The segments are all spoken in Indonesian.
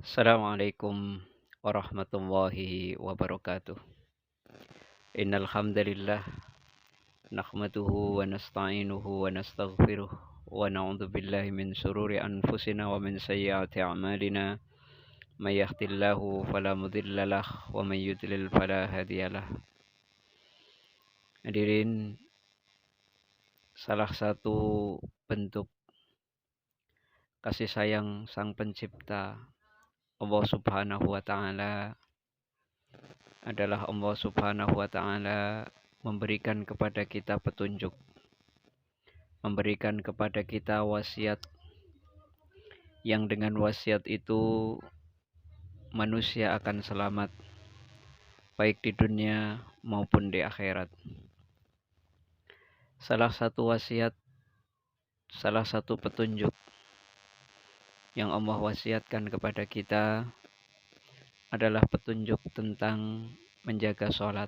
Assalamualaikum warahmatullahi wabarakatuh. Innal hamdalillah nahmaduhu wa nasta'inuhu wa nastaghfiruh wa na'udzu billahi min shururi anfusina wa min sayyiati a'malina. May yahdihillahu fala mudilla lahu wa may yudlil fala hadiyalah. Hadirin, salah satu bentuk kasih sayang Sang Pencipta Allah Subhanahu wa taala adalah Allah Subhanahu wa taala memberikan kepada kita petunjuk, memberikan kepada kita wasiat, yang dengan wasiat itu manusia akan selamat baik di dunia maupun di akhirat. Salah satu wasiat, salah satu petunjuk yang Allah wasiatkan kepada kita adalah petunjuk tentang menjaga sholat.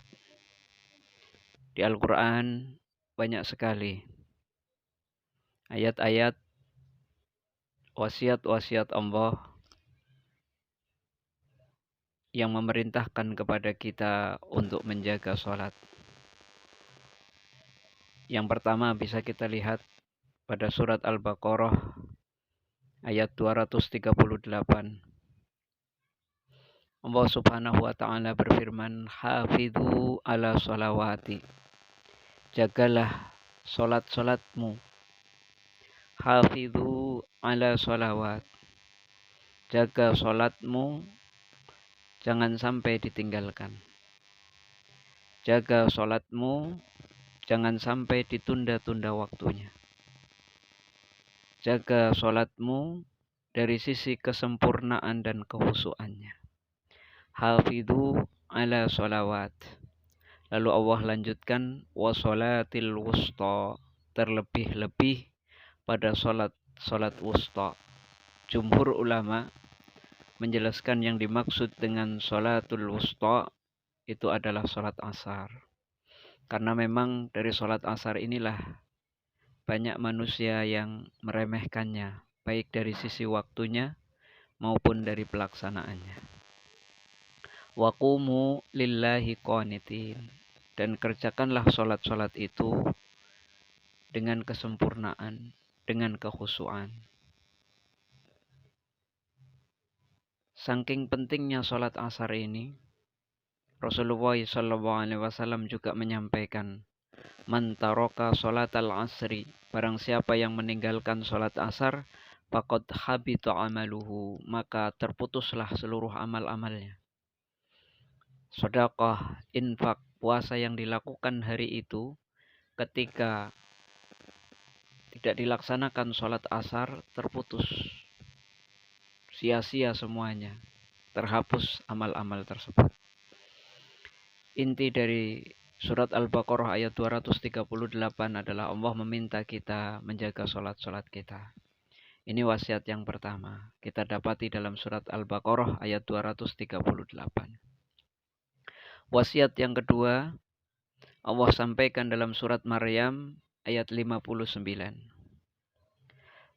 Di Al-Quran banyak sekali ayat-ayat wasiat-wasiat Allah yang memerintahkan kepada kita untuk menjaga sholat. Yang pertama bisa kita lihat pada surat Al-Baqarah ayat 238. Allah Subhanahu wa taala berfirman, "Hafidhu ala sholawati." Jagalah sholat-sholatmu. Hafidhu ala sholawat. Jaga sholatmu, jangan sampai ditinggalkan. Jaga sholatmu, jangan sampai ditunda-tunda waktunya. Jaga sholatmu dari sisi kesempurnaan dan kehusuannya. Hafidhu ala sholawat. Lalu Allah lanjutkan, wa sholatil wusta. Terlebih-lebih pada sholat wusta. Jumhur ulama menjelaskan yang dimaksud dengan sholatul wusta itu adalah sholat asar. Karena memang dari sholat asar inilah banyak manusia yang meremehkannya, baik dari sisi waktunya maupun dari pelaksanaannya. Waqumu lillahi qanitin. Dan kerjakanlah sholat-sholat itu dengan kesempurnaan, dengan kekhusyuan. Saking pentingnya sholat asar ini, Rasulullah SAW juga menyampaikan, man taraka sholatal asri, barang siapa yang meninggalkan sholat asar, faqad habita amaluhu, maka terputuslah seluruh amal-amalnya. Sedekah, infak, puasa yang dilakukan hari itu, ketika tidak dilaksanakan sholat asar, terputus, sia-sia semuanya, terhapus amal-amal tersebut. Inti dari surat Al-Baqarah ayat 238 adalah Allah meminta kita menjaga sholat-sholat kita. Ini wasiat yang pertama. Kita dapati dalam surat Al-Baqarah ayat 238. Wasiat yang kedua, Allah sampaikan dalam surat Maryam ayat 59.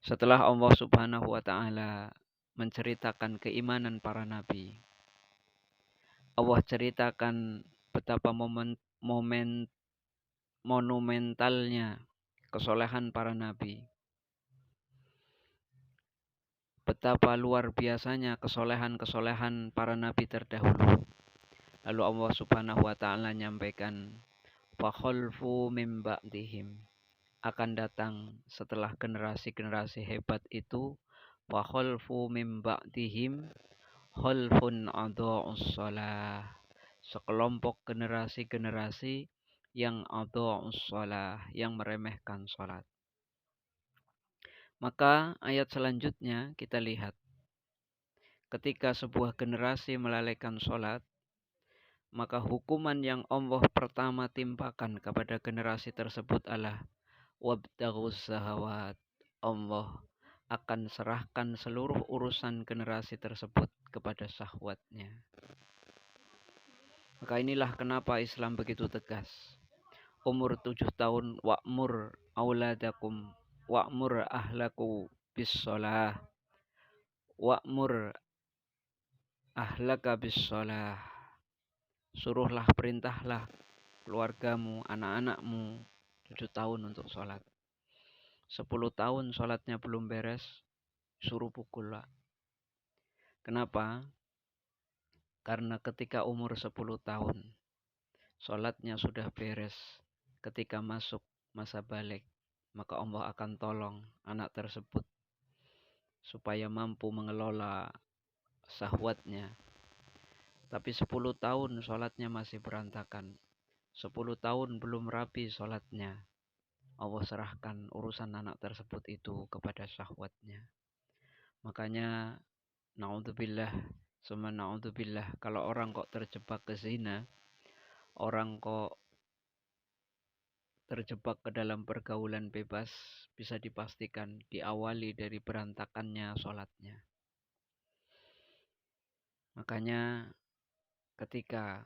Setelah Allah Subhanahu wa taala menceritakan keimanan para nabi, Allah ceritakan betapa monumentalnya kesolehan para nabi. Betapa luar biasanya kesolehan-kesolehan para nabi terdahulu. Lalu Allah Subhanahu wa taala nyampaikan, fa khalfu mim ba'dihim, akan datang setelah generasi-generasi hebat itu, fa khalfu mim ba'dihim khalfun adha'us shalah, sekelompok generasi-generasi yang adha'us shalah, yang meremehkan salat. Maka ayat selanjutnya kita lihat, ketika sebuah generasi melalaikan salat, maka hukuman yang Allah pertama timpakan kepada generasi tersebut adalah wabtaghus syahawat. Allah akan serahkan seluruh urusan generasi tersebut kepada syahwatnya. Maka inilah kenapa Islam begitu tegas. Umur 7 tahun, wa'mur auladakum, wa'mur ahlaku bis sholah, wa'mur ahlaka bis shalah. Suruhlah, perintahlah keluargamu, anak-anakmu 7 tahun untuk sholat. 10 tahun sholatnya belum beres, suruh pukul lah. Kenapa? Karena ketika umur 10 tahun, sholatnya sudah beres. Ketika masuk masa balik, maka Allah akan tolong anak tersebut supaya mampu mengelola syahwatnya. Tapi 10 tahun sholatnya masih berantakan. 10 tahun belum rapi sholatnya. Allah serahkan urusan anak tersebut itu kepada syahwatnya. Makanya, naudzubillah, summa naudzubillah, kalau orang kok terjebak ke zina, orang kok terjebak ke dalam pergaulan bebas, bisa dipastikan diawali dari berantakannya sholatnya. Makanya ketika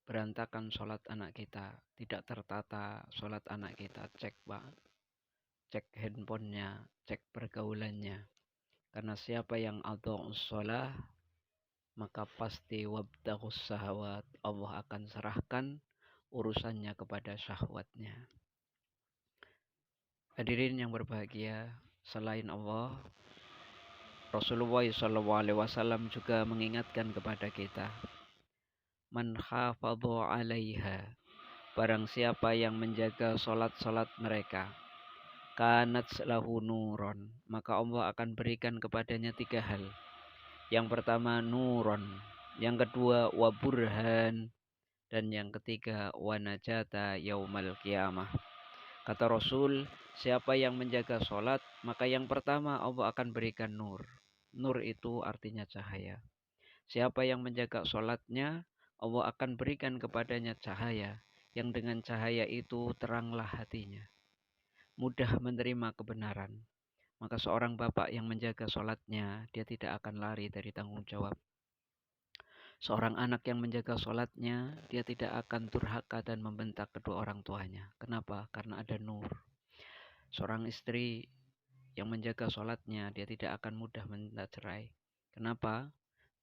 berantakan sholat anak kita, tidak tertata sholat anak kita, cek Pak, cek handphonenya, cek pergaulannya. Karena siapa yang adha'us sholah, maka pasti wabtaghus syahwat, Allah akan serahkan urusannya kepada syahwatnya. Hadirin yang berbahagia, selain Allah, Rasulullah SAW juga mengingatkan kepada kita, man hafadhu 'alaiha, barang siapa yang menjaga salat-salat mereka, kanat lahu nuron, maka Allah akan berikan kepadanya 3 hal. Yang pertama nuron, yang kedua waburhan, dan yang ketiga wanajata yaumal qiyamah. Kata Rasul, siapa yang menjaga sholat, maka yang pertama Allah akan berikan nur. Nur itu artinya cahaya. Siapa yang menjaga sholatnya, Allah akan berikan kepadanya cahaya. Yang dengan cahaya itu teranglah hatinya. Mudah menerima kebenaran. Maka seorang bapak yang menjaga sholatnya, dia tidak akan lari dari tanggung jawab. Seorang anak yang menjaga sholatnya, dia tidak akan durhaka dan membentak kedua orang tuanya. Kenapa? Karena ada nur. Seorang istri yang menjaga sholatnya, dia tidak akan mudah minta cerai. Kenapa?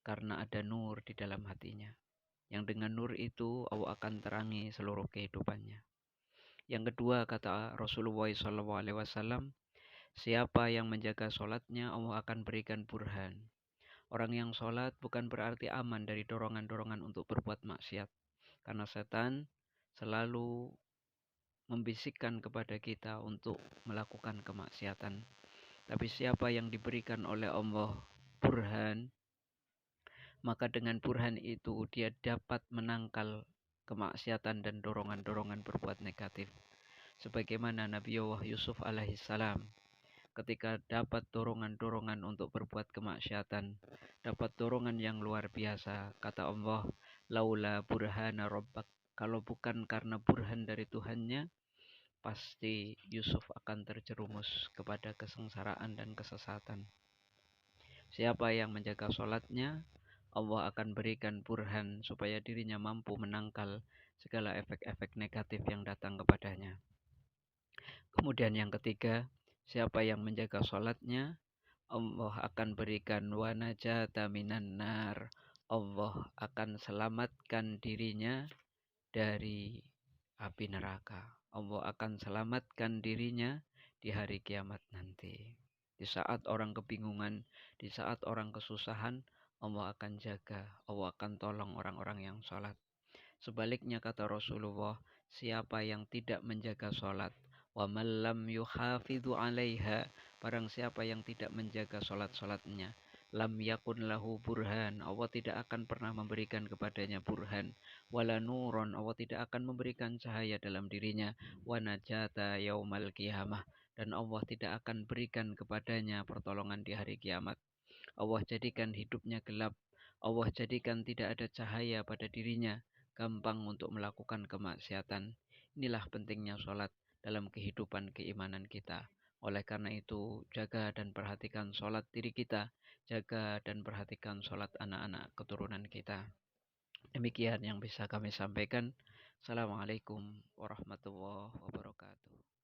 Karena ada nur di dalam hatinya. Yang dengan nur itu Allah akan terangi seluruh kehidupannya. Yang kedua, kata Rasulullah SAW, siapa yang menjaga sholatnya, Allah akan berikan burhan. Orang yang sholat bukan berarti aman dari dorongan-dorongan untuk berbuat maksiat. Karena setan selalu membisikkan kepada kita untuk melakukan kemaksiatan. Tapi siapa yang diberikan oleh Allah burhan, maka dengan burhan itu dia dapat menangkal kemaksiatan dan dorongan-dorongan berbuat negatif. Sebagaimana Nabi Allah Yusuf alaihissalam ketika dapat dorongan-dorongan untuk berbuat kemaksiatan, dapat dorongan yang luar biasa. Kata Allah, laula burhana rabbak, kalau bukan karena burhan dari Tuhannya, pasti Yusuf akan terjerumus kepada kesengsaraan dan kesesatan. Siapa yang menjaga sholatnya, Allah akan berikan burhan supaya dirinya mampu menangkal segala efek-efek negatif yang datang kepadanya. Kemudian yang ketiga, siapa yang menjaga sholatnya, Allah akan berikan wanajata minan nar. Allah akan selamatkan dirinya dari api neraka. Allah akan selamatkan dirinya di hari kiamat nanti. Di saat orang kebingungan, di saat orang kesusahan, Allah akan jaga, Allah akan tolong orang-orang yang sholat. Sebaliknya kata Rasulullah, siapa yang tidak menjaga sholat, wa man lam yuhafidhu 'alaiha, barang siapa yang tidak menjaga sholat-sholatnya, lam yakun lahu burhan, Allah tidak akan pernah memberikan kepadanya burhan, wala nuron, Allah tidak akan memberikan cahaya dalam dirinya, wa najata yaumal qiyamah, dan Allah tidak akan berikan kepadanya pertolongan di hari kiamat. Allah jadikan hidupnya gelap, Allah jadikan tidak ada cahaya pada dirinya, gampang untuk melakukan kemaksiatan. Inilah pentingnya sholat dalam kehidupan keimanan kita. Oleh karena itu, jaga dan perhatikan sholat diri kita, jaga dan perhatikan sholat anak-anak keturunan kita. Demikian yang bisa kami sampaikan. Assalamualaikum warahmatullahi wabarakatuh.